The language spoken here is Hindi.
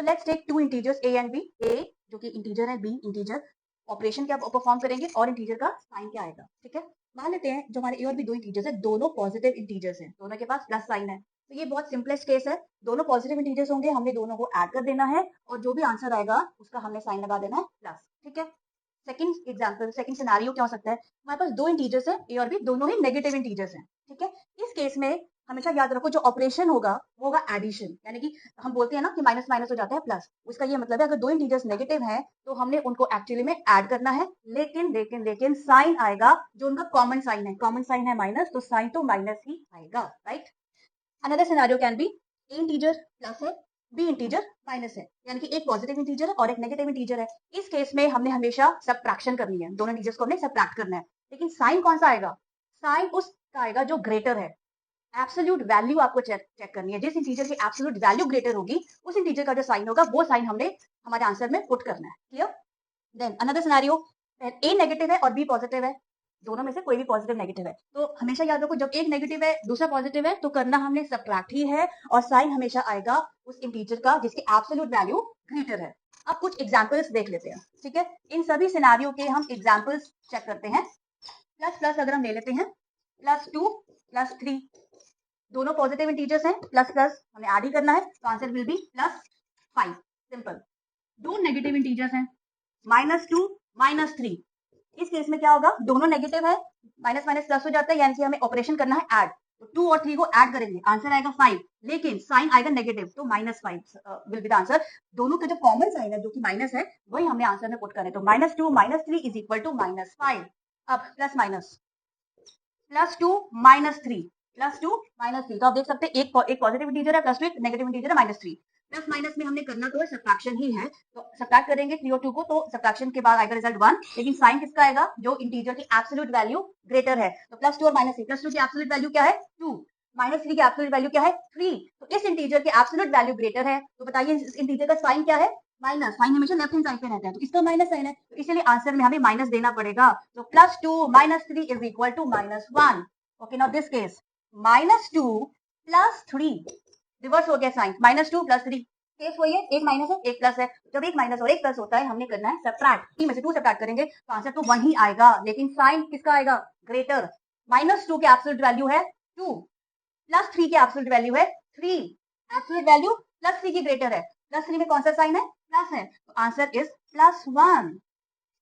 तो let's take two integers a and b, a जो कि इंटीजर है, b इंटीजर, ऑपरेशन क्या परफॉर्म करेंगे और इंटीजर का साइन क्या आएगा, ठीक है। मान लेते हैं जो हमारे a और b दो इंटीजर्स है, दोनों पॉजिटिव इंटीजर्स हैं, दोनों के पास प्लस साइन है, तो ये बहुत सिंपलेस्ट केस है, दोनों पॉजिटिव इंटीजर्स होंगे, हमने दोनों को ऐड कर देना है और जो भी आंसर आएगा उसका हमने साइन लगा देना है प्लस, ठीक है। सेकंड एग्जांपल, सेकंड सिनेरियो क्या हो सकता है, हमारे पास दो इंटीजर्स है a और b, दोनों ही नेगेटिव इंटीजर्स हैं, ठीक है। इस केस में हमेशा याद रखो जो ऑपरेशन होगा वो होगा एडिशन, यानी कि हम बोलते हैं ना कि माइनस माइनस हो जाता है प्लस, उसका ये मतलब है अगर दो इंटीजर्स नेगेटिव हैं तो हमने उनको एक्चुअली में ऐड करना है, लेकिन लेकिन लेकिन साइन आएगा जो उनका कॉमन साइन है, कॉमन साइन है माइनस, तो साइन तो माइनस ही आएगा, right. Another scenario can be a integer plus है, b इंटीजर माइनस है, यानी कि एक पॉजिटिव इंटीजर है और एक नेगेटिव इंटीजर है। इस केस में हमने हमेशा सबट्रैक्शन करनी है, दोनों इंटीजर्स को हमने सबट्रैक्ट करना है, लेकिन साइन कौन सा आएगा, साइन उसका आएगा जो ग्रेटर है, एब्सोल्यूट वैल्यू आपको चेक करनी है, जिस इंटीजर की एब्सोल्यूट वैल्यू ग्रेटर होगी उस इंटीजर का जो साइन होगा वो साइन हमने हमारे आंसर में पुट करना है, clear. Then another scenario, a negative है और b पॉजिटिव है, दोनों में से कोई भी पॉजिटिव नेगेटिव है, तो हमेशा याद रखो जब एक नेगेटिव है दूसरा पॉजिटिव है तो करना हमने सबट्रैक्ट ही है और साइन हमेशा आएगा उस इंटीजर का जिसकी एब्सोल्यूट वैल्यू ग्रेटर है। अब कुछ एग्जांपल्स देख लेते हैं, ठीक है। इन सभी सिनेरियो के हम एग्जांपल्स चेक करते हैं। प्लस प्लस अगर हम ले लेते हैं, +2 +3, दोनों पॉजिटिव इंटीजर्स हैं, प्लस प्लस हमें ऐड ही करना है, तो आंसर विल बी +5, सिंपल। दो नेगेटिव इंटीजर्स हैं, -2 -3, इस केस में क्या होगा, दोनों नेगेटिव है, माइनस माइनस प्लस हो जाता है, यानी कि हमें ऑपरेशन करना है ऐड, तो 2 और 3 को ऐड करेंगे, आंसर आएगा 5, लेकिन साइन आएगा नेगेटिव, तो -5 विल बी द आंसर। दोनों का जो कॉमन साइन है जो कि माइनस है वही हमने आंसर में पुट करें, तो -2 -3 इज इक्वल टू -5। अब प्लस माइनस, +2 -3, +2 -3, तो आप देख सकते हैं एक पॉजिटिव इंटीजर है, +2 एक नेगेटिव इंटीजर है, -3। प्लस माइनस में हमने करना तो है सबट्रैक्शन ही है, तो सबट्रैक्ट करेंगे 3 और 2 को, तो सबट्रैक्शन के बाद आएगा रिजल्ट 1, लेकिन साइन किसका आएगा, जो इंटीजर की एब्सोल्यूट वैल्यू ग्रेटर है, तो +2 और -3, +2 की एब्सोल्यूट वैल्यू क्या है 2, -3 की एब्सोल्यूट वैल्यू क्या है 3, तो इस इंटीजर की एब्सोल्यूट वैल्यू ग्रेटर है, तो बताइए इस इंटीजर का साइन क्या है, माइनस, साइन हमेशा लेफ्ट हैंड साइड पे रहता है, तो इसका माइनस साइन है, तो इसलिए आंसर में हमें माइनस देना पड़ेगा, तो +2 -3 is equal to -1। Okay, now this case -2 +3, reverse हो गया साइन, -2 +3, केस वही है, एक माइनस है एक प्लस है, जब एक माइनस और एक प्लस होता है हमने करना है सबट्रैक्ट, 3 में से 2 सबट्रैक्ट करेंगे तो आंसर तो 1 ही आएगा, लेकिन साइन किसका आएगा ग्रेटर, -2 की एब्सोल्यूट वैल्यू है 2, +3 की एब्सोल्यूट वैल्यू है 3, एब्सोल्यूट वैल्यू +3 की ग्रेटर है, +3 में कौन सा साइन है प्लस है, तो आंसर इज +1।